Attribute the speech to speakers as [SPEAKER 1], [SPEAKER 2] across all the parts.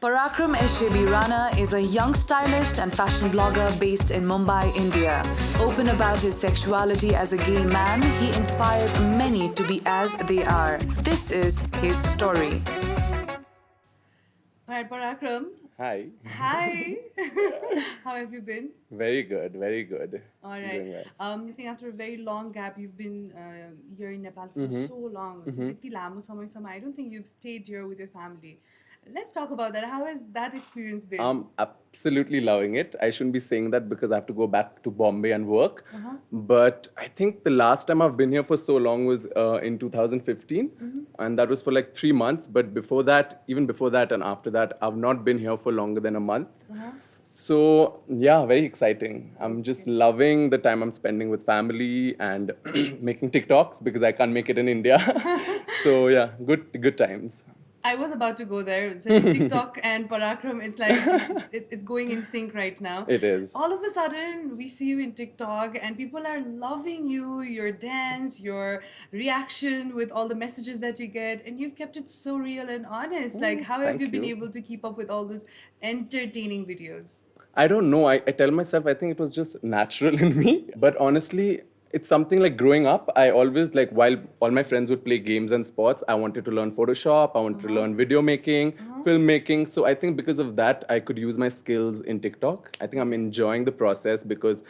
[SPEAKER 1] Parakram SJB Rana is a young stylist and fashion blogger based in Mumbai, India. Open about his sexuality as a gay man, he inspires many to be as they are. This is his story.
[SPEAKER 2] All right, Parakram.
[SPEAKER 3] Hi.
[SPEAKER 2] Hi. How have you been?
[SPEAKER 3] Very good, very good.
[SPEAKER 2] All
[SPEAKER 3] Doing
[SPEAKER 2] right.
[SPEAKER 3] well.
[SPEAKER 2] I think after a very long gap, you've been here in Nepal for so long. It's yति लामो समयसम्म. I don't think you've stayed here with your family. Let's talk about that. How has that experience been?
[SPEAKER 3] I'm absolutely loving it. I shouldn't be saying that because I have to go back to Bombay and work. But I think the last time I've been here for so long was in 2015. And that was for like 3 months. But before that, even before that and after that, I've not been here for longer than a month. So, yeah, very exciting. I'm just loving the time I'm spending with family and making TikToks because I can't make it in India. So, yeah, good times.
[SPEAKER 2] I was about to go there. So TikTok and Parakram, it's like it's going in sync right now.
[SPEAKER 3] It is.
[SPEAKER 2] All of a sudden, we see you in TikTok, and people are loving you, your dance, your reaction with all the messages that you get, and you've kept it so real and honest. Like, how have
[SPEAKER 3] thank
[SPEAKER 2] you been
[SPEAKER 3] you.
[SPEAKER 2] able to keep up with all those entertaining videos?
[SPEAKER 3] I don't know. I tell myself I think it was just natural in me. But honestly, it's something like growing up, I always like while all my friends would play games and sports, I wanted to learn Photoshop, I wanted to learn video making, filmmaking. So I think because of that, I could use my skills in TikTok. I think I'm enjoying the process because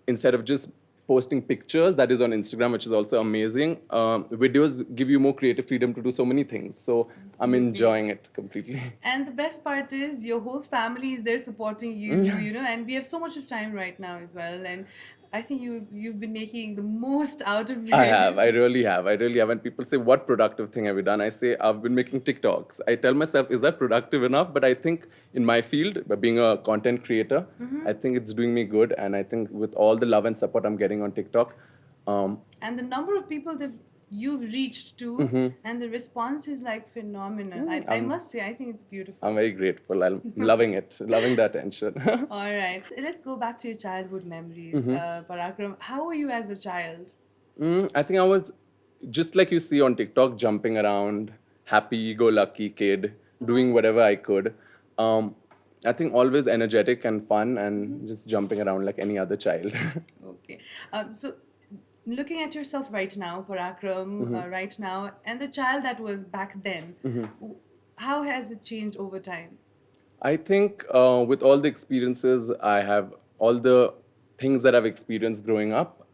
[SPEAKER 3] instead of just posting pictures that is on Instagram, which is also amazing, videos give you more creative freedom to do so many things. So I'm enjoying it completely.
[SPEAKER 2] And the best part is your whole family is there supporting you, you know, and we have so much of time right now as well. And I think you've been making the most out of it.
[SPEAKER 3] I have. I really have. When people say, what productive thing have you done? I say, I've been making TikToks. I tell myself, is that productive enough? But I think in my field, by being a content creator, I think it's doing me good. And I think with all the love and support I'm getting on TikTok,
[SPEAKER 2] And the number of people that you've reached to and the response is like phenomenal. I must say, I think it's beautiful.
[SPEAKER 3] I'm very grateful. I'm loving it, loving the attention.
[SPEAKER 2] All right, let's go back to your childhood memories, Parakram. How were you as a child?
[SPEAKER 3] I think I was just like you see on TikTok, jumping around, happy-go-lucky kid, doing whatever I could. I think always energetic and fun and just jumping around like any other child.
[SPEAKER 2] Okay, so looking at yourself right now, Parakram, right now, and the child that was back then, how has it changed over time?
[SPEAKER 3] I think with all the experiences I have, all the things that I've experienced growing up,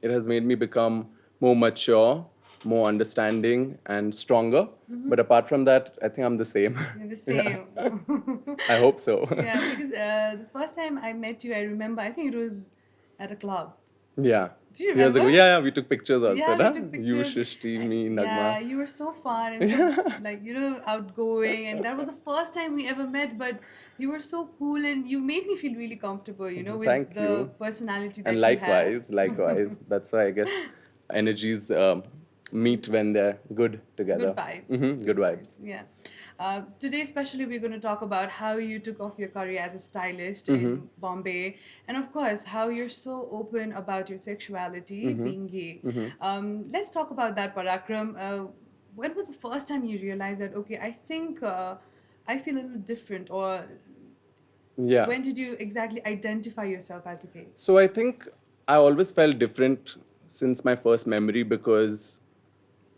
[SPEAKER 3] it has made me become more mature, more understanding, and stronger. But apart from that, I think I'm the same.
[SPEAKER 2] You're the same.
[SPEAKER 3] I hope so.
[SPEAKER 2] Yeah, because the first time I met you, I remember, I think it was at a club.
[SPEAKER 3] Yeah.
[SPEAKER 2] Do you
[SPEAKER 3] Years ago,
[SPEAKER 2] remember?
[SPEAKER 3] yeah, we took pictures also.
[SPEAKER 2] Yeah, we
[SPEAKER 3] na?
[SPEAKER 2] took
[SPEAKER 3] You,
[SPEAKER 2] pictures.
[SPEAKER 3] Shrishti, me, Nagma.
[SPEAKER 2] Yeah, you were so fun and so, like, you know, outgoing. And that was the first time we ever met, but you were so cool and you made me feel really comfortable, you know, with
[SPEAKER 3] Thank
[SPEAKER 2] the
[SPEAKER 3] you.
[SPEAKER 2] personality that
[SPEAKER 3] And
[SPEAKER 2] you have.
[SPEAKER 3] likewise. That's why I guess energies meet when they're good together.
[SPEAKER 2] Good vibes.
[SPEAKER 3] Good vibes.
[SPEAKER 2] Yeah. Today, especially, we're going to talk about how you took off your career as a stylist in Bombay, and of course, how you're so open about your sexuality, being gay. Let's talk about that, Parakram. When was the first time you realized that, okay, I think I feel a little different, or
[SPEAKER 3] Yeah.
[SPEAKER 2] when did you exactly identify yourself as a gay?
[SPEAKER 3] So I think I always felt different since my first memory because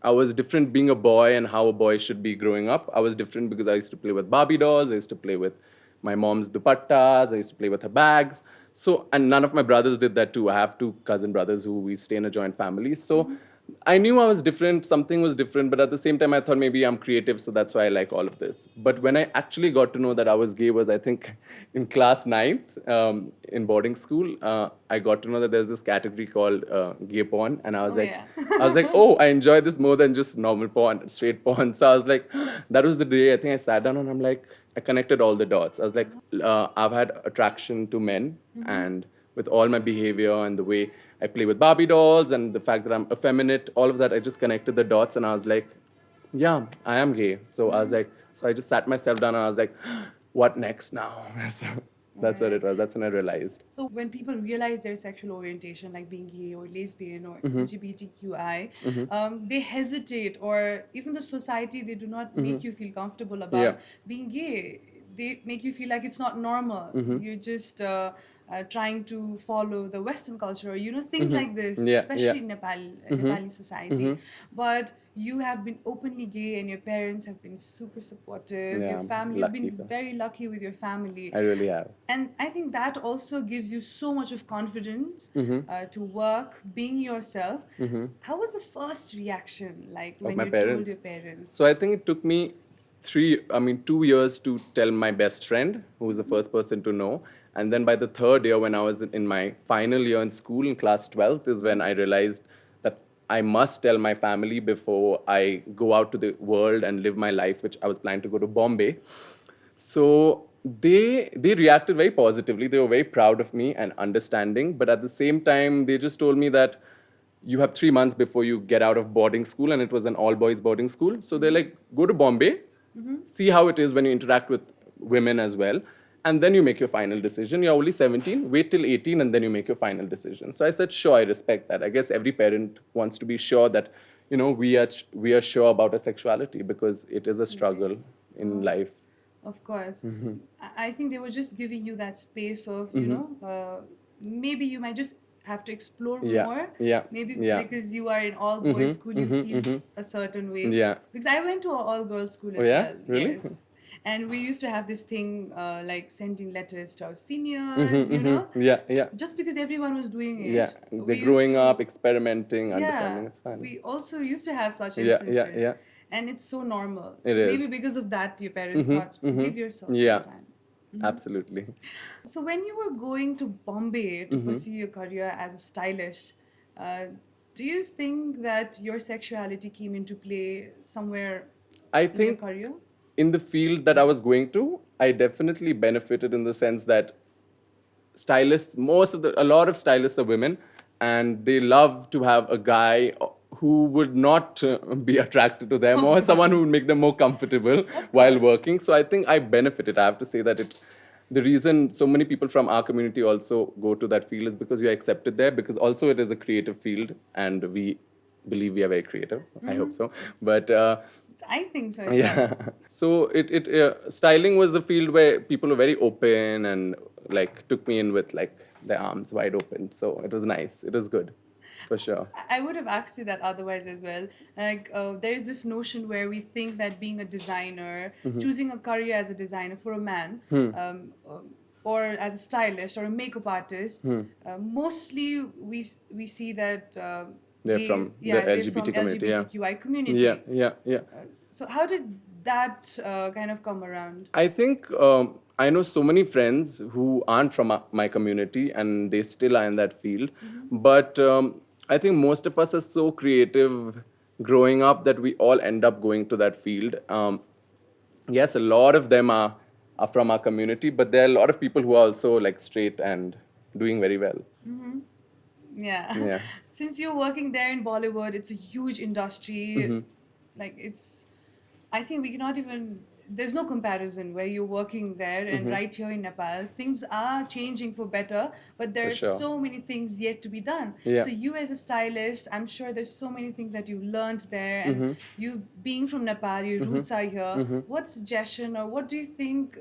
[SPEAKER 3] I was different being a boy and how a boy should be growing up. I was different because I used to play with Barbie dolls, I used to play with my mom's dupattas, I used to play with her bags. So, and none of my brothers did that too. I have two cousin brothers who we stay in a joint family. So I knew I was different, something was different, but at the same time I thought maybe I'm creative, so that's why I like all of this. But when I actually got to know that I was gay was, I think, in class 9th in boarding school, I got to know that there's this category called gay porn, and I was
[SPEAKER 2] yeah.
[SPEAKER 3] oh, I enjoy this more than just normal porn, straight porn. So I was like, that was the day I think I sat down and I'm like, I connected all the dots. I was like, I've had attraction to men, and with all my behavior and the way I play with Barbie dolls and the fact that I'm effeminate, all of that, I just connected the dots and I was like, yeah, I am gay. So I was like, so I just sat myself down and I was like, what next now? So, That's what it was. That's when I realized.
[SPEAKER 2] So when people realize their sexual orientation, like being gay or lesbian or
[SPEAKER 3] Mm-hmm.
[SPEAKER 2] LGBTQI, they hesitate, or even the society, they do not make you feel comfortable about
[SPEAKER 3] Mm-hmm. Yeah.
[SPEAKER 2] being gay. They make you feel like it's not normal.
[SPEAKER 3] Mm-hmm.
[SPEAKER 2] You're just trying to follow the Western culture, or things like this,
[SPEAKER 3] Mm-hmm. Yeah,
[SPEAKER 2] especially
[SPEAKER 3] yeah.
[SPEAKER 2] in Nepali society. But you have been openly gay, and your parents have been super supportive.
[SPEAKER 3] Yeah,
[SPEAKER 2] Your family, you've
[SPEAKER 3] lucky
[SPEAKER 2] been
[SPEAKER 3] for-
[SPEAKER 2] very lucky with your family.
[SPEAKER 3] I really have.
[SPEAKER 2] And I think that also gives you so much of confidence
[SPEAKER 3] Mm-hmm.
[SPEAKER 2] to work, being yourself. How was the first reaction like when
[SPEAKER 3] my
[SPEAKER 2] you told
[SPEAKER 3] parents?
[SPEAKER 2] your parents?
[SPEAKER 3] So I think it took me 2 years to tell my best friend, who was the first person to know. And then by the third year, when I was in my final year in school, in class 12th, is when I realized that I must tell my family before I go out to the world and live my life, which I was planning to go to Bombay. So they reacted very positively. They were very proud of me and understanding. But at the same time, they just told me that you have 3 months before you get out of boarding school, and it was an all boys boarding school. So they're like, go to Bombay, see how it is when you interact with women as well, and then you make your final decision. You're only 17, wait till 18, and then you make your final decision. So I said, sure, I respect that. I guess every parent wants to be sure that we are sure about our sexuality, because it is a struggle in life.
[SPEAKER 2] Of course.
[SPEAKER 3] Mm-hmm.
[SPEAKER 2] I think they were just giving you that space of, maybe you might just have to explore
[SPEAKER 3] Yeah,
[SPEAKER 2] more.
[SPEAKER 3] yeah,
[SPEAKER 2] Maybe
[SPEAKER 3] yeah.
[SPEAKER 2] because you are in all boys school, you feel a certain way.
[SPEAKER 3] Yeah.
[SPEAKER 2] Because I went to an all girls school as
[SPEAKER 3] Oh, yeah?
[SPEAKER 2] well.
[SPEAKER 3] Really?
[SPEAKER 2] Yes. And we used to have this thing like sending letters to our seniors,
[SPEAKER 3] Yeah,
[SPEAKER 2] just because everyone was doing it.
[SPEAKER 3] yeah.
[SPEAKER 2] We
[SPEAKER 3] They're
[SPEAKER 2] used
[SPEAKER 3] growing
[SPEAKER 2] to-
[SPEAKER 3] up, experimenting,
[SPEAKER 2] Yeah,
[SPEAKER 3] understanding. It's fun.
[SPEAKER 2] we also used to have such
[SPEAKER 3] Yeah,
[SPEAKER 2] instances.
[SPEAKER 3] yeah, yeah.
[SPEAKER 2] And it's so normal.
[SPEAKER 3] It
[SPEAKER 2] So
[SPEAKER 3] is.
[SPEAKER 2] maybe because of that, your parents thought, give yourself
[SPEAKER 3] Yeah.
[SPEAKER 2] some time.
[SPEAKER 3] Absolutely.
[SPEAKER 2] So when you were going to Bombay to
[SPEAKER 3] Mm-hmm.
[SPEAKER 2] pursue your career as a stylist, do you think that your sexuality came into play somewhere
[SPEAKER 3] I
[SPEAKER 2] in your
[SPEAKER 3] think
[SPEAKER 2] career?
[SPEAKER 3] in the field that I was going to, I definitely benefited in the sense that stylists, a lot of stylists are women, and they love to have a guy who would not be attracted to them, or someone who would make them more comfortable while working. So I think I benefited. I have to say that the reason so many people from our community also go to that field is because you're accepted there, because also it is a creative field, and we believe we are very creative. I hope so. But
[SPEAKER 2] I think so as well.
[SPEAKER 3] yeah. So styling was a field where people were very open and like took me in with like their arms wide open. So it was nice. It was good, for sure.
[SPEAKER 2] I would have asked you that otherwise as well. Like, there is this notion where we think that being a designer, choosing a career as a designer for a man, or as a stylist or a makeup artist, mostly we see that
[SPEAKER 3] They're from the
[SPEAKER 2] they're
[SPEAKER 3] LGBT
[SPEAKER 2] from
[SPEAKER 3] community, yeah.
[SPEAKER 2] LGBTQI community.
[SPEAKER 3] Yeah.
[SPEAKER 2] So how did that kind of come around?
[SPEAKER 3] I think I know so many friends who aren't from my community and they still are in that field. But I think most of us are so creative growing up that we all end up going to that field. Yes, a lot of them are from our community, but there are a lot of people who are also like straight and doing very well.
[SPEAKER 2] Yeah.
[SPEAKER 3] Yeah.
[SPEAKER 2] Since you're working there in Bollywood, it's a huge industry. Like I think we cannot even, there's no comparison where you're working there and right here in Nepal. Things are changing for better, but there are
[SPEAKER 3] sure.
[SPEAKER 2] so many things yet to be done.
[SPEAKER 3] Yeah.
[SPEAKER 2] So you as a stylist, I'm sure there's so many things that you've learned there, and you being from Nepal, your roots are here. What suggestion or what do you think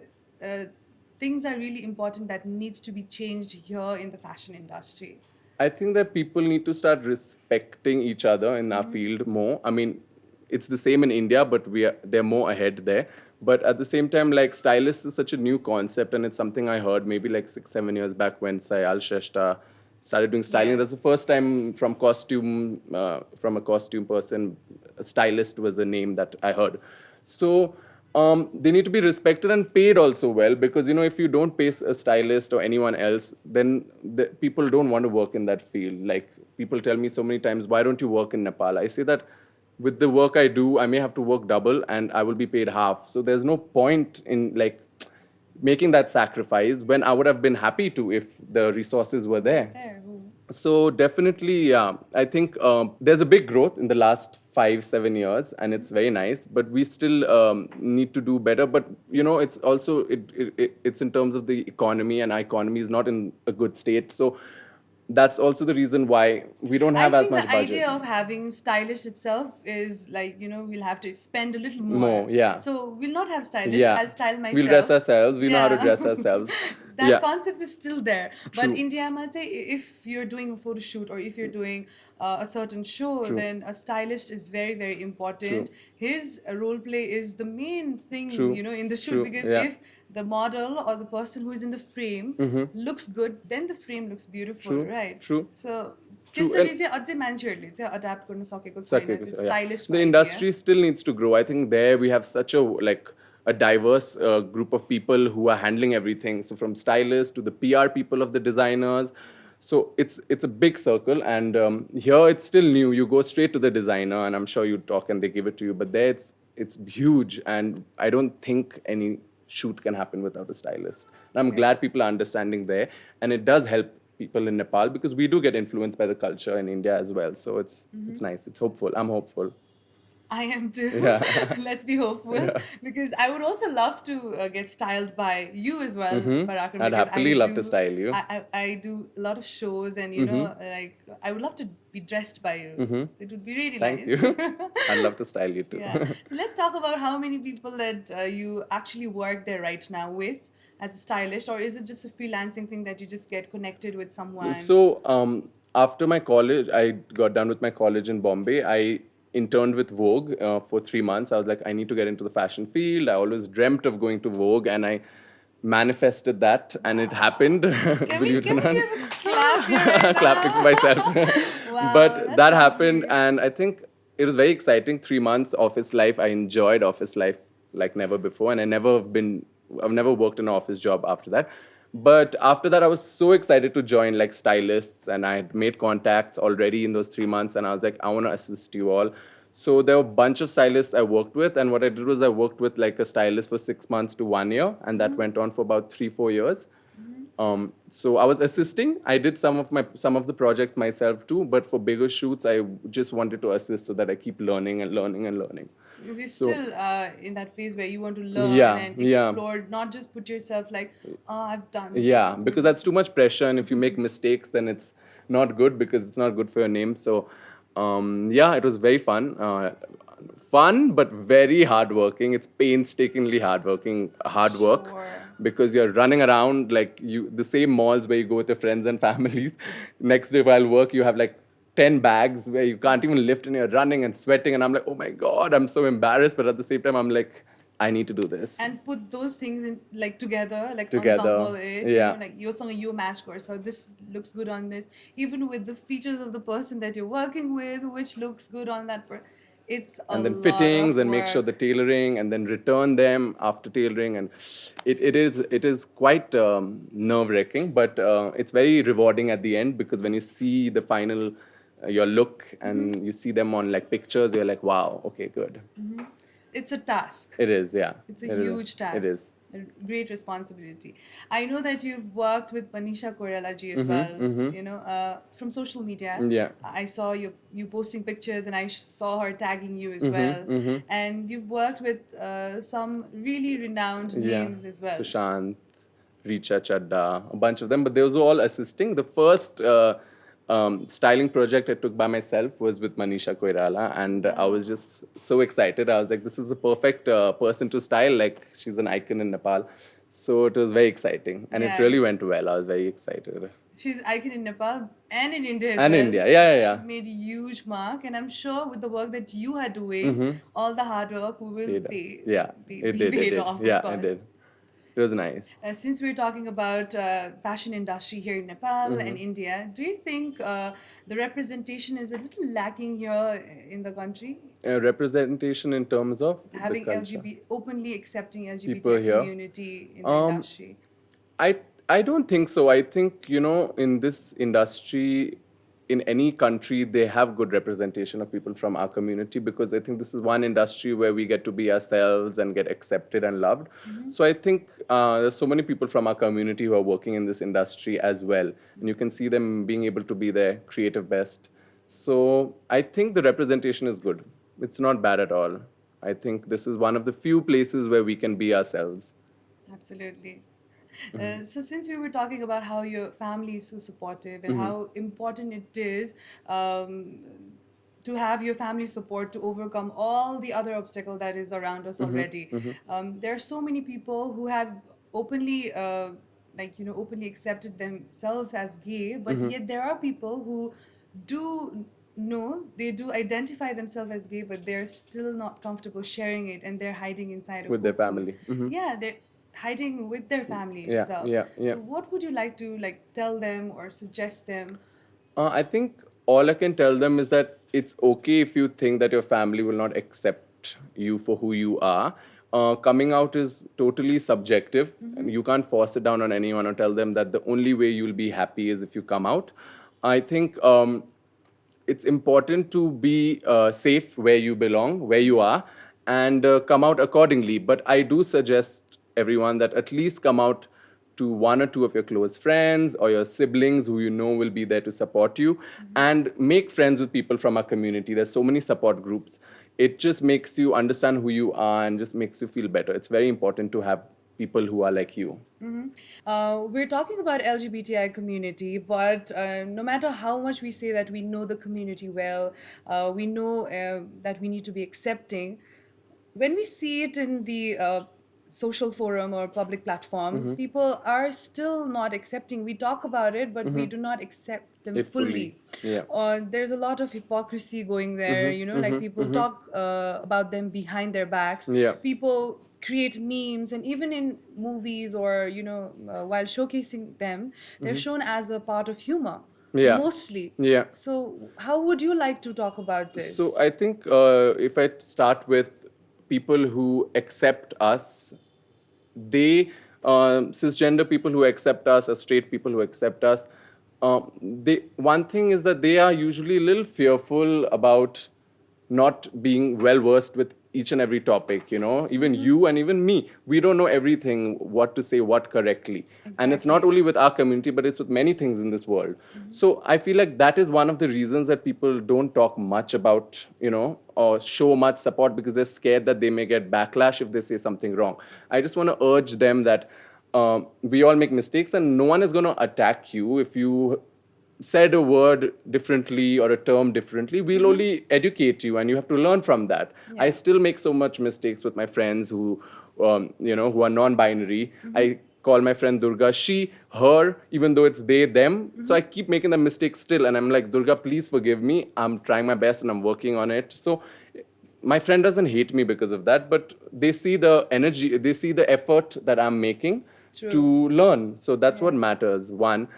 [SPEAKER 2] things are really important that needs to be changed here in the fashion industry?
[SPEAKER 3] I think that people need to start respecting each other in our field more. I mean, it's the same in India, but they're more ahead there. But at the same time, like stylist is such a new concept, and it's something I heard maybe like 6-7 years back when Sayal Shrestha started doing styling.
[SPEAKER 2] Yes.
[SPEAKER 3] That's the first time from a costume person, a stylist was a name that I heard. So they need to be respected and paid also well, because if you don't pay a stylist or anyone else, then people don't want to work in that field. Like people tell me so many times, why don't you work in Nepal? I say that with the work I do, I may have to work double and I will be paid half. So there's no point in like making that sacrifice when I would have been happy to if the resources were there.
[SPEAKER 2] There.
[SPEAKER 3] So definitely, yeah, I think there's a big growth in the last 5-7 years, and it's very nice, but we still need to do better. But it's also it's in terms of the economy, and our economy is not in a good state, so that's also the reason why we don't have
[SPEAKER 2] I
[SPEAKER 3] as
[SPEAKER 2] think
[SPEAKER 3] much
[SPEAKER 2] the
[SPEAKER 3] budget.
[SPEAKER 2] idea of having stylish itself is like, we'll have to spend a little more.
[SPEAKER 3] More, yeah.
[SPEAKER 2] So we'll not have stylish.
[SPEAKER 3] Yeah,
[SPEAKER 2] I'll style myself.
[SPEAKER 3] we'll dress ourselves, we know how to
[SPEAKER 2] Yeah.
[SPEAKER 3] dress ourselves.
[SPEAKER 2] That
[SPEAKER 3] Yeah.
[SPEAKER 2] concept is still there. But
[SPEAKER 3] True.
[SPEAKER 2] India, I might say, if you're doing a photo shoot or if you're doing a certain show,
[SPEAKER 3] True.
[SPEAKER 2] then a stylist is very, very important.
[SPEAKER 3] True.
[SPEAKER 2] His role play is the main thing,
[SPEAKER 3] True.
[SPEAKER 2] in the shoot.
[SPEAKER 3] True.
[SPEAKER 2] Because
[SPEAKER 3] Yeah.
[SPEAKER 2] if the model or the person who is in the frame looks good, then the frame looks beautiful,
[SPEAKER 3] True.
[SPEAKER 2] right?
[SPEAKER 3] True.
[SPEAKER 2] So
[SPEAKER 3] True.
[SPEAKER 2] त्यसरी चाहिँ अझै मान्छेहरूले चाहिँ adapt गर्न सकेको छैन
[SPEAKER 3] Sakeko,
[SPEAKER 2] त्यो
[SPEAKER 3] yeah.
[SPEAKER 2] stylish
[SPEAKER 3] The industry still needs to grow. I think there we have such a diverse group of people who are handling everything. So from stylists to the PR people of the designers. So it's a big circle, and here it's still new. You go straight to the designer, and I'm sure you talk and they give it to you. But there it's huge, and I don't think any shoot can happen without a stylist. And I'm glad people are understanding there, and it does help people in Nepal because we do get influenced by the culture in India as well. So it's nice. It's hopeful. I'm hopeful.
[SPEAKER 2] I am too.
[SPEAKER 3] Yeah.
[SPEAKER 2] Let's be hopeful because I would also love to get styled by you as well, Parakram.
[SPEAKER 3] I'd
[SPEAKER 2] because
[SPEAKER 3] happily love to style you.
[SPEAKER 2] I do a lot of shows, and like I would love to be dressed by you. So it would be really
[SPEAKER 3] Thank
[SPEAKER 2] nice.
[SPEAKER 3] you. I'd love to style you too.
[SPEAKER 2] Yeah. So let's talk about how many people that you actually work there right now with as a stylist, or is it just a freelancing thing that you just get connected with someone?
[SPEAKER 3] So after my college, I got done with my college in Bombay. I interned with Vogue for 3 months. I was like, I need to get into the fashion field. I always dreamt of going to Vogue, and I manifested that, and it happened.
[SPEAKER 2] Can we
[SPEAKER 3] Believe it or
[SPEAKER 2] give
[SPEAKER 3] not.
[SPEAKER 2] a clap here?
[SPEAKER 3] Clapping for myself.
[SPEAKER 2] Wow,
[SPEAKER 3] But
[SPEAKER 2] that's
[SPEAKER 3] that happened,
[SPEAKER 2] lovely.
[SPEAKER 3] and I think it was very exciting. 3 months office life. I enjoyed office life like never before, and I've never worked in an office job after that. But after that, I was so excited to join like stylists, and I had made contacts already in those 3 months, and I was like, I want to assist you all. So there were a bunch of stylists I worked with, and what I did was I worked with like a stylist for 6 months to 1 year, and that went on for about 3-4 years. So I was assisting. I did some of the projects myself too, but for bigger shoots, I just wanted to assist so that I keep learning and learning and learning.
[SPEAKER 2] Because you're
[SPEAKER 3] So-
[SPEAKER 2] still in that phase where you want to learn
[SPEAKER 3] Yeah,
[SPEAKER 2] and
[SPEAKER 3] yeah.
[SPEAKER 2] explore, not just put yourself like, oh, I've done.
[SPEAKER 3] Yeah, because that's too much pressure, and if you make mistakes, then it's not good because it's not good for your name. So, yeah, it was very fun. Fun, but very hardworking. It's painstakingly hard work.
[SPEAKER 2] Sure.
[SPEAKER 3] Because you're running around like the same malls where you go with your friends and families. Next day while work, you have like 10 bags where you can't even lift, and you're running and sweating, and I'm like, oh my God, I'm so embarrassed. But at the same time, I'm like, I need to do this.
[SPEAKER 2] And put those things in like together, like
[SPEAKER 3] Together,
[SPEAKER 2] ensemble it.
[SPEAKER 3] yeah.
[SPEAKER 2] Like you match course. So this looks good on this. Even with the features of the person that you're working with, which looks good on that person. It's a
[SPEAKER 3] And then
[SPEAKER 2] lot
[SPEAKER 3] fittings,
[SPEAKER 2] of
[SPEAKER 3] and make sure
[SPEAKER 2] work.
[SPEAKER 3] the tailoring, and then return them after tailoring, and it is quite nerve-wracking, but it's very rewarding at the end, because when you see the final your look and you see them on like pictures, you're like, wow, okay, good.
[SPEAKER 2] It's a task.
[SPEAKER 3] It is, yeah.
[SPEAKER 2] It's a
[SPEAKER 3] It is.
[SPEAKER 2] huge task.
[SPEAKER 3] It is.
[SPEAKER 2] A great responsibility. I know that you've worked with Manisha Koirala ji as well, from social media.
[SPEAKER 3] Yeah.
[SPEAKER 2] I saw you posting pictures, and I saw her tagging you as well. And you've worked with some really renowned names as well.
[SPEAKER 3] Sushant, Richa Chadda, a bunch of them, but they were all assisting. The first styling project I took by myself was with Manisha Koirala, and I was just so excited. I was like, this is the perfect person to style. Like, she's an icon in Nepal. So it was very exciting, and
[SPEAKER 2] Yeah.
[SPEAKER 3] it really went well. I was very excited.
[SPEAKER 2] She's icon in Nepal and in India as
[SPEAKER 3] And
[SPEAKER 2] well.
[SPEAKER 3] India, yeah, yeah, yeah.
[SPEAKER 2] She's made a huge mark, and I'm sure with the work that you are doing, all the hard work will be
[SPEAKER 3] Yeah,
[SPEAKER 2] be
[SPEAKER 3] it did.
[SPEAKER 2] paid
[SPEAKER 3] It did.
[SPEAKER 2] off.
[SPEAKER 3] Yeah,
[SPEAKER 2] of course.
[SPEAKER 3] it did. It was nice.
[SPEAKER 2] Since we're talking about fashion industry here in Nepal and India, do you think the representation is a little lacking here in the country?
[SPEAKER 3] Representation in terms of
[SPEAKER 2] Having
[SPEAKER 3] the culture.
[SPEAKER 2] openly accepting LGBT
[SPEAKER 3] People here.
[SPEAKER 2] community in the industry.
[SPEAKER 3] I don't think so. I think, in this industry, in any country, they have good representation of people from our community, because I think this is one industry where we get to be ourselves and get accepted and loved. So I think there's so many people from our community who are working in this industry as well. And you can see them being able to be their creative best. So I think the representation is good. it's not bad at all. I think this is one of the few places where we can be ourselves.
[SPEAKER 2] Absolutely. So since we were talking about how your family is so supportive and how important it is to have your family support to overcome all the other obstacle that is around us already, there are so many people who have openly openly accepted themselves as gay, but yet there are people who do know they do identify themselves as gay, but they're still not comfortable sharing it, and they're hiding inside a
[SPEAKER 3] With their
[SPEAKER 2] cocoon.
[SPEAKER 3] family. Mhm.
[SPEAKER 2] Yeah, they're hiding with their family
[SPEAKER 3] Yeah,
[SPEAKER 2] itself.
[SPEAKER 3] yeah, yeah.
[SPEAKER 2] So what would you like to tell them or suggest them?
[SPEAKER 3] I think all I can tell them is that it's okay if you think that your family will not accept you for who you are. Coming out is totally subjective, and you can't force it down on anyone or tell them that the only way you'll be happy is if you come out. I think it's important to be safe where you belong, where you are, and come out accordingly. But I do suggest everyone that at least come out to one or two of your close friends or your siblings who you know will be there to support you, and make friends with people from our community. There's so many support groups. It just makes you understand who you are and just makes you feel better. It's very important to have people who are like you.
[SPEAKER 2] We're talking about LGBTI community, but no matter how much we say that we know the community well, we know that we need to be accepting. When we see it in the social forum or public platform, people are still not accepting. We talk about it, but we do not accept them
[SPEAKER 3] It fully,
[SPEAKER 2] fully.
[SPEAKER 3] yeah.
[SPEAKER 2] There's a lot of hypocrisy going there. Like people talk about them behind their backs.
[SPEAKER 3] Yeah.
[SPEAKER 2] People create memes, and even in movies or while showcasing them, they're shown as a part of humor.
[SPEAKER 3] Yeah.
[SPEAKER 2] Mostly.
[SPEAKER 3] Yeah.
[SPEAKER 2] So how would you like to talk about this?
[SPEAKER 3] So I think if I start with people who accept us, they cisgender people who accept us, or straight people who accept us, they one thing is that they are usually a little fearful about not being well versed with each and every topic. Even you and even me, we don't know everything, what to say, what correctly. And it's not only with our community, but it's with many things in this world. So I feel like that is one of the reasons that people don't talk much about, or show much support, because they're scared that they may get backlash if they say something wrong. I just want to urge them that we all make mistakes, and no one is going to attack you if you said a word differently or a term differently. We'll only educate you, and you have to learn from that. I still make so much mistakes with my friends who who are non-binary. I call my friend Durga she, her, even though it's they, them. So I keep making the mistake still, and I'm like, Durga, please forgive me. I'm trying my best and I'm working on it. So my friend doesn't hate me because of that, but they see the energy, they see the effort that I'm making to learn. So that's what matters. One.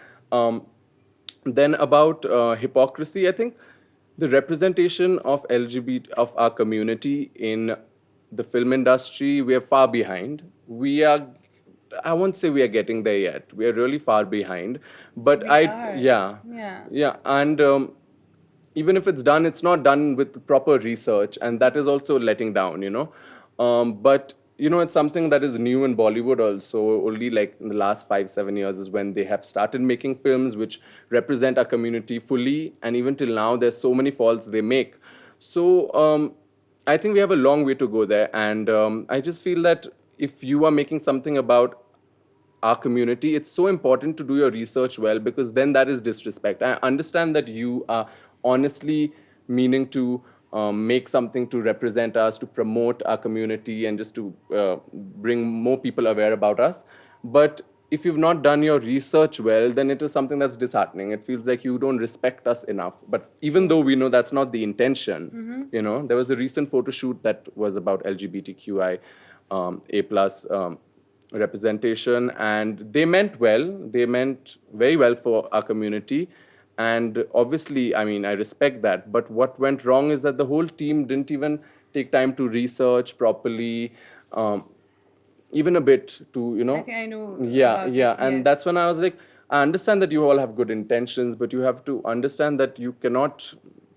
[SPEAKER 3] Then about hypocrisy, I think the representation of LGBT, of our community in the film industry, we are far behind. I won't say we are getting there yet. We are really far behind. But
[SPEAKER 2] are.
[SPEAKER 3] yeah. And even if it's done, it's not done with proper research, and that is also letting down. But it's something that is new in Bollywood also. Only like in the last 5-7 years is when they have started making films which represent our community fully. And even till now, there's so many faults they make. So I think we have a long way to go there. And I just feel that if you are making something about our community, it's so important to do your research well, because then that is disrespect. I understand that you are honestly meaning to make something to represent us, to promote our community, and just to bring more people aware about us. But if you've not done your research well, then it is something that's disheartening. It feels like you don't respect us enough. But even though we know that's not the intention, there was a recent photo shoot that was about LGBTQI A+ representation, and they meant well. They meant very well for our community. And obviously, I mean, I respect that. But what went wrong is that the whole team didn't even take time to research properly, even a bit to,
[SPEAKER 2] I think I know
[SPEAKER 3] Yeah,
[SPEAKER 2] about
[SPEAKER 3] yeah.
[SPEAKER 2] this,
[SPEAKER 3] And
[SPEAKER 2] yes.
[SPEAKER 3] that's when I was like, I understand that you all have good intentions, but you have to understand that you cannot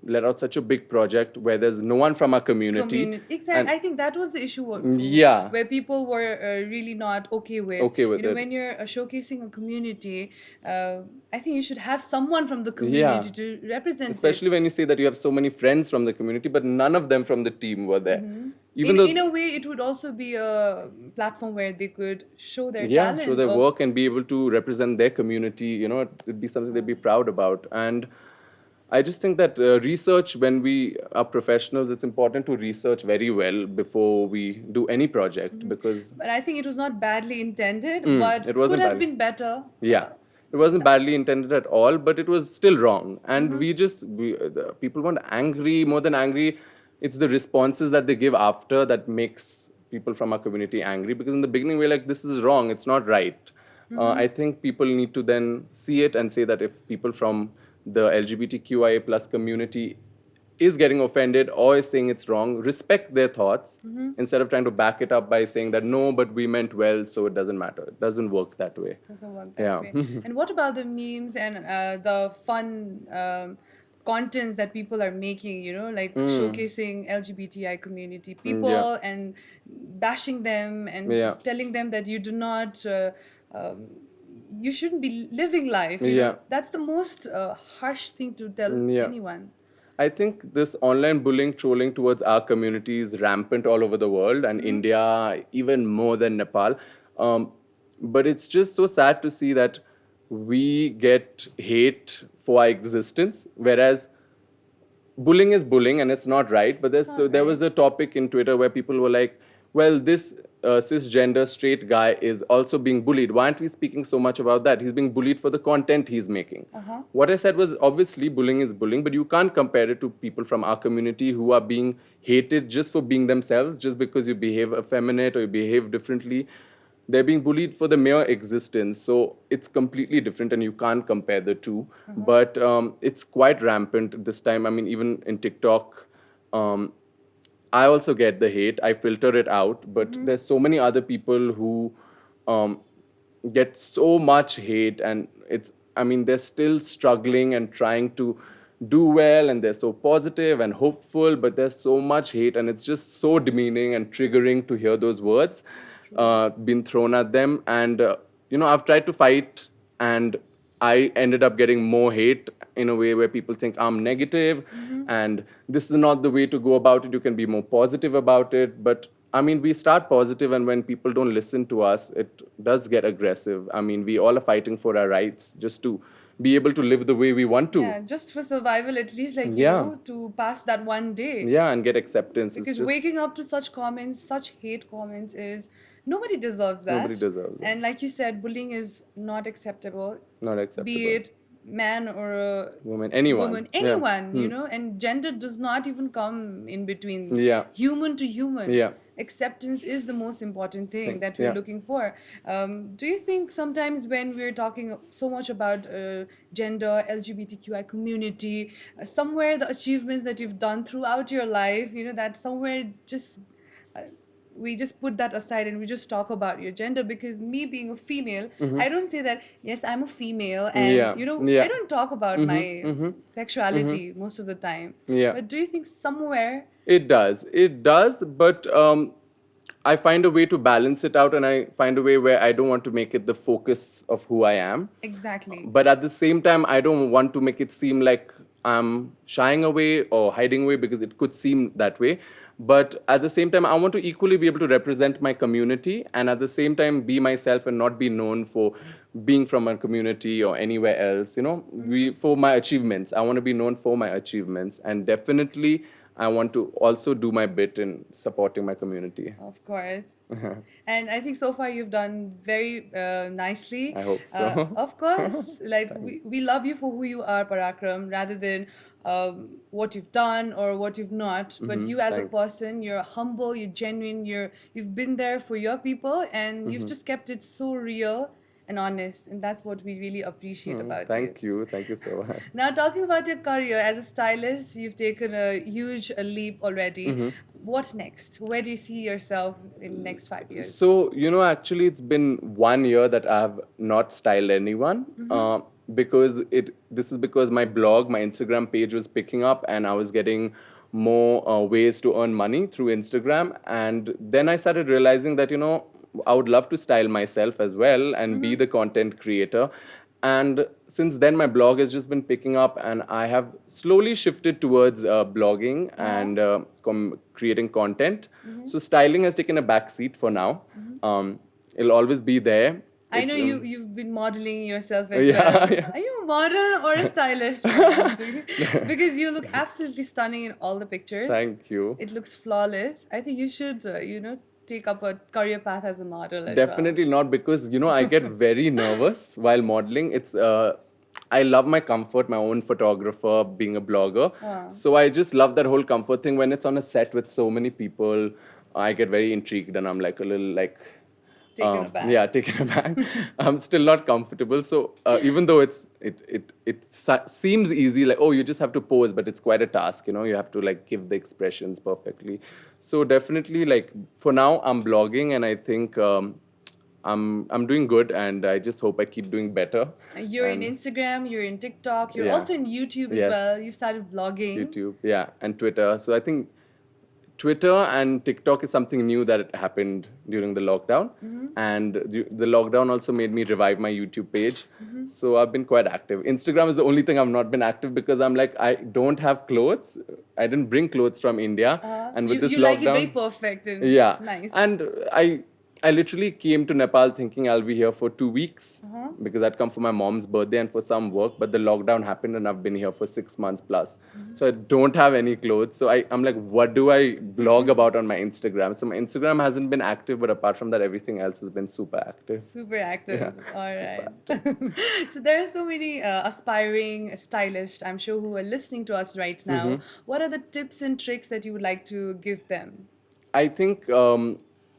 [SPEAKER 3] let out such a big project where there's no one from our community.
[SPEAKER 2] Exactly. I think that was the issue.
[SPEAKER 3] Yeah.
[SPEAKER 2] Where people were really not okay with.
[SPEAKER 3] Okay with
[SPEAKER 2] you know,
[SPEAKER 3] it.
[SPEAKER 2] when you're showcasing a community, I think you should have someone from the community to represent
[SPEAKER 3] Especially
[SPEAKER 2] it.
[SPEAKER 3] when you say that you have so many friends from the community, but none of them from the team were there. Even though
[SPEAKER 2] In a way, it would also be a platform where they could show their
[SPEAKER 3] yeah,
[SPEAKER 2] talent.
[SPEAKER 3] show their
[SPEAKER 2] of-
[SPEAKER 3] work and be able to represent their community. You know, it'd be something they'd be proud about. And I just think that research, when we are professionals, it's important to research very well before we do any project because
[SPEAKER 2] But I think it was not badly intended, but
[SPEAKER 3] it wasn't
[SPEAKER 2] could have
[SPEAKER 3] badly-
[SPEAKER 2] been better.
[SPEAKER 3] yeah, it wasn't badly intended at all, but it was still wrong. And the people weren't angry. More than angry, it's the responses that they give after that makes people from our community angry, because in the beginning we're like, this is wrong, it's not right. I think people need to then see it and say that if people from the LGBTQIA plus community is getting offended or is saying it's wrong, respect their thoughts instead of trying to back it up by saying that no, but we meant well, so it doesn't matter. It doesn't work that way.
[SPEAKER 2] Doesn't work that
[SPEAKER 3] Yeah.
[SPEAKER 2] way. And what about the memes and the fun contents that people are making, you know, like showcasing LGBTI community people and bashing them and
[SPEAKER 3] Yeah.
[SPEAKER 2] telling them that you do not, you shouldn't be living life. You
[SPEAKER 3] Yeah.
[SPEAKER 2] know? That's the most harsh thing to tell
[SPEAKER 3] Yeah.
[SPEAKER 2] anyone.
[SPEAKER 3] I think this online bullying, trolling towards our community is rampant all over the world, and India even more than Nepal. But it's just so sad to see that we get hate for our existence, whereas bullying is bullying and it's not right. But there was a topic in Twitter where people were like, well, this cisgender straight guy is also being bullied. Why aren't we speaking so much about that? He's being bullied for the content he's making. What I said was, obviously bullying is bullying, but you can't compare it to people from our community who are being hated just for being themselves, just because you behave effeminate or you behave differently. They're being bullied for the mere existence. So it's completely different and you can't compare the two. But it's quite rampant this time. I mean, even in TikTok, I also get the hate. I filter it out. But there's so many other people who get so much hate, and they're still struggling and trying to do well, and they're so positive and hopeful, but there's so much hate, and it's just so demeaning and triggering to hear those words being thrown at them. And I've tried to fight, and I ended up getting more hate in a way where people think I'm negative and this is not the way to go about it. You can be more positive about it. But I mean, we start positive, and when people don't listen to us, it does get aggressive. I mean, we all are fighting for our rights just to be able to live the way we want to.
[SPEAKER 2] Yeah, just for survival, at least, like, you
[SPEAKER 3] Yeah.
[SPEAKER 2] know, to pass that one day.
[SPEAKER 3] Yeah, and get acceptance.
[SPEAKER 2] Because waking up to such comments, such hate comments, is nobody deserves that.
[SPEAKER 3] Nobody deserves it.
[SPEAKER 2] And like you said, bullying is not acceptable.
[SPEAKER 3] Not acceptable.
[SPEAKER 2] Be it man or a
[SPEAKER 3] Woman, anyone.
[SPEAKER 2] woman,
[SPEAKER 3] Yeah.
[SPEAKER 2] anyone, you know, and gender does not even come in between.
[SPEAKER 3] Yeah.
[SPEAKER 2] Human to human.
[SPEAKER 3] Yeah.
[SPEAKER 2] Acceptance is the most important thing
[SPEAKER 3] Thing,
[SPEAKER 2] that we're
[SPEAKER 3] yeah.
[SPEAKER 2] looking for. Do you think sometimes when we're talking so much about gender, LGBTQI community, somewhere the achievements that you've done throughout your life, you know, that somewhere just we just put that aside and we just talk about your gender? Because me being a female, I don't say that, yes, I'm a female, and
[SPEAKER 3] Yeah.
[SPEAKER 2] you know,
[SPEAKER 3] Yeah.
[SPEAKER 2] I don't talk about my sexuality most of the time.
[SPEAKER 3] Yeah.
[SPEAKER 2] But do you think somewhere
[SPEAKER 3] It does, but I find a way to balance it out, and I find a way where I don't want to make it the focus of who I am.
[SPEAKER 2] exactly?
[SPEAKER 3] But at the same time, I don't want to make it seem like I'm shying away or hiding away, because it could seem that way. But at the same time, I want to equally be able to represent my community, and at the same time be myself and not be known for being from a community or anywhere else. You know, for my achievements. I want to be known for my achievements, and definitely I want to also do my bit in supporting my community.
[SPEAKER 2] Of course. And I think so far you've done very nicely.
[SPEAKER 3] I hope so.
[SPEAKER 2] Of course. Like, we love you for who you are, Parakram, rather than what you've done or what you've not. But you as a
[SPEAKER 3] Thank-
[SPEAKER 2] person, you're humble, you're genuine, you've been there for your people, and you've just kept it so real and honest. And that's what we really appreciate about you.
[SPEAKER 3] Thank you so much.
[SPEAKER 2] Now, talking about your career as a stylist, you've taken a huge leap already. What next? Where do you see yourself in next 5 years?
[SPEAKER 3] So, actually, it's been 1 year that I have not styled anyone. because this is because my blog, my Instagram page was picking up, and I was getting more ways to earn money through Instagram. And then I started realizing that, I would love to style myself as well and be the content creator. And since then, my blog has just been picking up, and I have slowly shifted towards blogging and creating content. So styling has taken a back seat for now. It'll always be there.
[SPEAKER 2] I
[SPEAKER 3] It's,
[SPEAKER 2] know you've been modeling yourself as
[SPEAKER 3] Yeah,
[SPEAKER 2] well.
[SPEAKER 3] yeah.
[SPEAKER 2] Are you a model or a stylist? Because you look absolutely stunning in all the pictures.
[SPEAKER 3] Thank you.
[SPEAKER 2] It looks flawless. I think you should, take up a career path as a model as
[SPEAKER 3] Definitely not, because I get very nervous while modeling. I love my comfort, my own photographer, being a blogger. So I just love that whole comfort thing. When it's on a set with so many people, I get very intrigued, and I'm like a little like
[SPEAKER 2] Taken aback.
[SPEAKER 3] Yeah, taken aback. I'm still not comfortable. So even though it seems easy, like, oh, you just have to pose, but it's quite a task. You have to like give the expressions perfectly. So definitely, like, for now, I'm blogging, and I think I'm doing good, and I just hope I keep doing better.
[SPEAKER 2] well. You're in
[SPEAKER 3] And
[SPEAKER 2] Instagram, you're in TikTok, you're
[SPEAKER 3] Yeah.
[SPEAKER 2] also in YouTube as
[SPEAKER 3] Yes.
[SPEAKER 2] well. You started vlogging.
[SPEAKER 3] YouTube, yeah, and Twitter. So I think Twitter and TikTok is something new that happened during the lockdown. And the lockdown also made me revive my YouTube page. So I've been quite active. Instagram is the only thing I've not been active, because I'm like, I don't have clothes. I didn't bring clothes from India. And with
[SPEAKER 2] you
[SPEAKER 3] this
[SPEAKER 2] you
[SPEAKER 3] lockdown,
[SPEAKER 2] like it very perfect and
[SPEAKER 3] yeah.
[SPEAKER 2] nice.
[SPEAKER 3] And I literally came to Nepal thinking I'll be here for 2 weeks, because I'd come for my mom's birthday and for some work, but the lockdown happened and I've been here for 6 months plus. So I don't have any clothes. So I'm like, what do I blog about on my Instagram? So my Instagram hasn't been active, but apart from that, everything else has been super active.
[SPEAKER 2] Super active.
[SPEAKER 3] Yeah,
[SPEAKER 2] All right. So there are so many aspiring stylists, I'm sure, who are listening to us right now. What are the tips and tricks that you would like to give them?
[SPEAKER 3] I think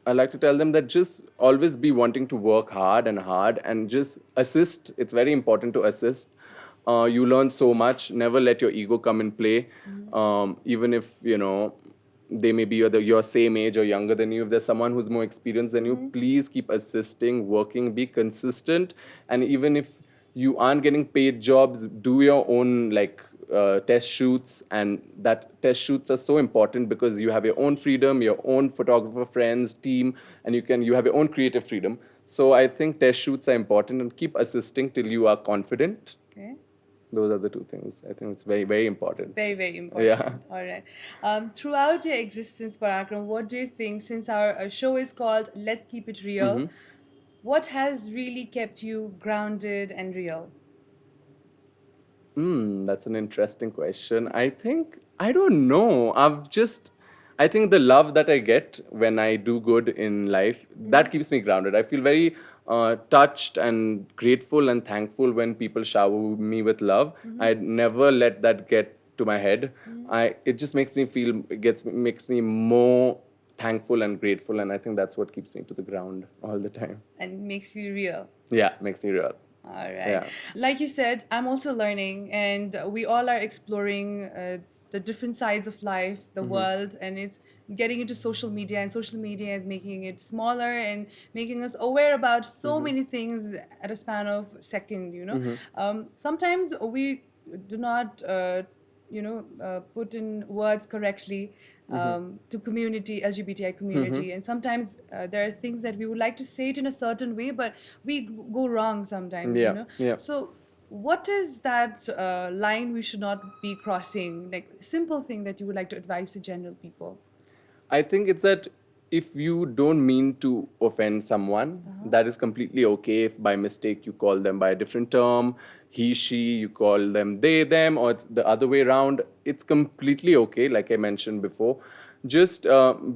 [SPEAKER 3] I like to tell them that just always be wanting to work hard and just assist. It's very important to assist. You learn so much. Never let your ego come in play. Even if, they may be your same age or younger than you. If there's someone who's more experienced than you, please keep assisting, working, be consistent. And even if you aren't getting paid jobs, do your own test shoots. And that test shoots are so important, because you have your own freedom, your own photographer friends, team, and you have your own creative freedom. So I think test shoots are important, and keep assisting till you are confident.
[SPEAKER 2] Okay.
[SPEAKER 3] Those are the two things. I think it's very, very important.
[SPEAKER 2] Very, very important.
[SPEAKER 3] Yeah.
[SPEAKER 2] All right. Throughout your existence, Parakram, what do you think, since our show is called Let's Keep It Real, what has really kept you grounded and real?
[SPEAKER 3] That's an interesting question. I don't know. I think the love that I get when I do good in life, that keeps me grounded. I feel very touched and grateful and thankful when people shower me with love. I never let that get to my head. It just makes me makes me more thankful and grateful, and I think that's what keeps me to the ground all the time.
[SPEAKER 2] And makes you real.
[SPEAKER 3] Yeah, makes me real.
[SPEAKER 2] All right.
[SPEAKER 3] Yeah.
[SPEAKER 2] Like you said, I'm also learning, and we all are exploring the different sides of life, the world, and it's getting into social media, and social media is making it smaller and making us aware about so many things at a span of second. Sometimes we do not put in words correctly to LGBTI community, and sometimes there are things that we would like to say it in a certain way, but we go wrong sometimes.
[SPEAKER 3] Yeah, yeah.
[SPEAKER 2] So what is that line we should not be crossing? Like, simple thing that you would like to advise to general people.
[SPEAKER 3] I think it's that if you don't mean to offend someone, that is completely okay. If by mistake you call them by a different term, he, she, you call them they, them, or it's the other way around, it's completely okay, like I mentioned before. Just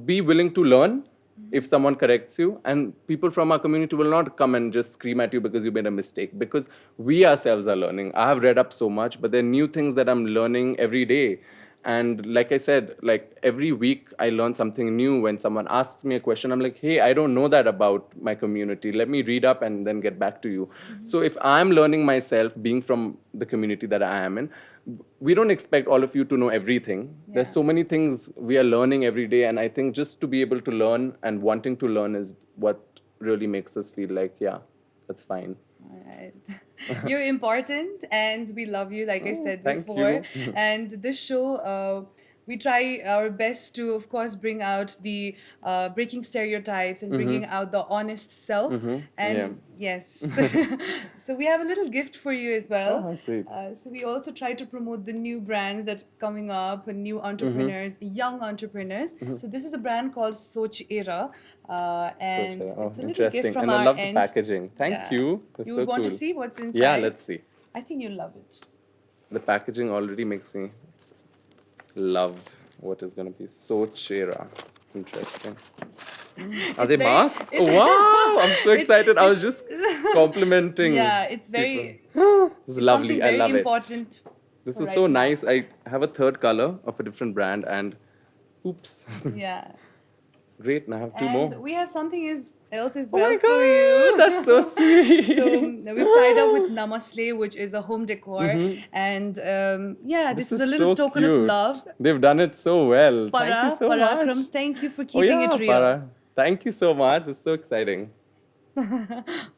[SPEAKER 3] be willing to learn if someone corrects you, and people from our community will not come and just scream at you because you made a mistake, because we ourselves are learning. I have read up so much, but there are new things that I'm learning every day. And like I said, like every week I learn something new. When someone asks me a question, I'm like, hey, I don't know that about my community. Let me read up and then get back to you. So if I'm learning myself, being from the community that I am in, we don't expect all of you to know everything.
[SPEAKER 2] Yeah.
[SPEAKER 3] There's so many things we are learning every day. And I think just to be able to learn and wanting to learn is what really makes us feel like, yeah, that's fine.
[SPEAKER 2] All right. You're important and we love you, like I said
[SPEAKER 3] thank
[SPEAKER 2] before.
[SPEAKER 3] you.
[SPEAKER 2] And this show, we try our best to, of course, bring out the breaking stereotypes and bringing out the honest self. And yes, so we have a little gift for you as well.
[SPEAKER 3] Oh, sweet.
[SPEAKER 2] So we also try to promote the new brands that are coming up and new entrepreneurs, young entrepreneurs. So this is a brand called Soch Era. And
[SPEAKER 3] Oh,
[SPEAKER 2] it's a little
[SPEAKER 3] interesting.
[SPEAKER 2] gift from
[SPEAKER 3] And
[SPEAKER 2] our
[SPEAKER 3] I love
[SPEAKER 2] end.
[SPEAKER 3] the packaging. Thank
[SPEAKER 2] Yeah.
[SPEAKER 3] you. That's
[SPEAKER 2] You
[SPEAKER 3] so
[SPEAKER 2] would want
[SPEAKER 3] cool.
[SPEAKER 2] to see what's inside?
[SPEAKER 3] Yeah, let's see.
[SPEAKER 2] I think you'll love it.
[SPEAKER 3] The packaging already makes me love what is going to be so chera. Interesting. Are they
[SPEAKER 2] very-
[SPEAKER 3] masks? Oh,
[SPEAKER 2] it's-
[SPEAKER 3] wow! I'm so
[SPEAKER 2] It's-
[SPEAKER 3] excited. I was just complimenting.
[SPEAKER 2] Yeah, it's very
[SPEAKER 3] This is lovely.
[SPEAKER 2] something
[SPEAKER 3] I
[SPEAKER 2] very
[SPEAKER 3] love it.
[SPEAKER 2] important.
[SPEAKER 3] This
[SPEAKER 2] for
[SPEAKER 3] is
[SPEAKER 2] right
[SPEAKER 3] so
[SPEAKER 2] now.
[SPEAKER 3] nice. I have a third color of a different brand, and oops.
[SPEAKER 2] Yeah.
[SPEAKER 3] Great. Now I have two
[SPEAKER 2] And
[SPEAKER 3] more.
[SPEAKER 2] we have something else as
[SPEAKER 3] Oh
[SPEAKER 2] well
[SPEAKER 3] my
[SPEAKER 2] for you.
[SPEAKER 3] god, that's so sweet.
[SPEAKER 2] So we've tied up with Namaste, which is a home decor, and yeah, this is a little
[SPEAKER 3] so
[SPEAKER 2] token of
[SPEAKER 3] cute.
[SPEAKER 2] love.
[SPEAKER 3] They've done it so well. Thank
[SPEAKER 2] Para,
[SPEAKER 3] you so
[SPEAKER 2] Parakram,
[SPEAKER 3] much.
[SPEAKER 2] thank you for
[SPEAKER 3] Oh
[SPEAKER 2] keeping
[SPEAKER 3] yeah,
[SPEAKER 2] it real.
[SPEAKER 3] Para. Thank you so much. It's so exciting.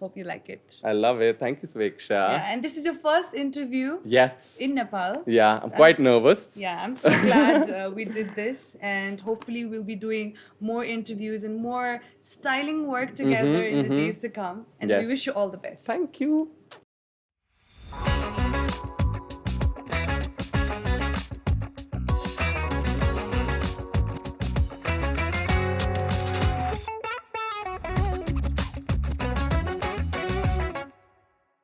[SPEAKER 2] Hope you like it.
[SPEAKER 3] I love it. Thank you, Sveksha.
[SPEAKER 2] Yeah, and this is your first interview
[SPEAKER 3] Yes.
[SPEAKER 2] in Nepal.
[SPEAKER 3] Yeah, I'm quite nervous.
[SPEAKER 2] Yeah, I'm so glad we did this, and hopefully we'll be doing more interviews and more styling work together in the days to come. And we
[SPEAKER 3] Yes.
[SPEAKER 2] wish you all the best.
[SPEAKER 3] Thank you.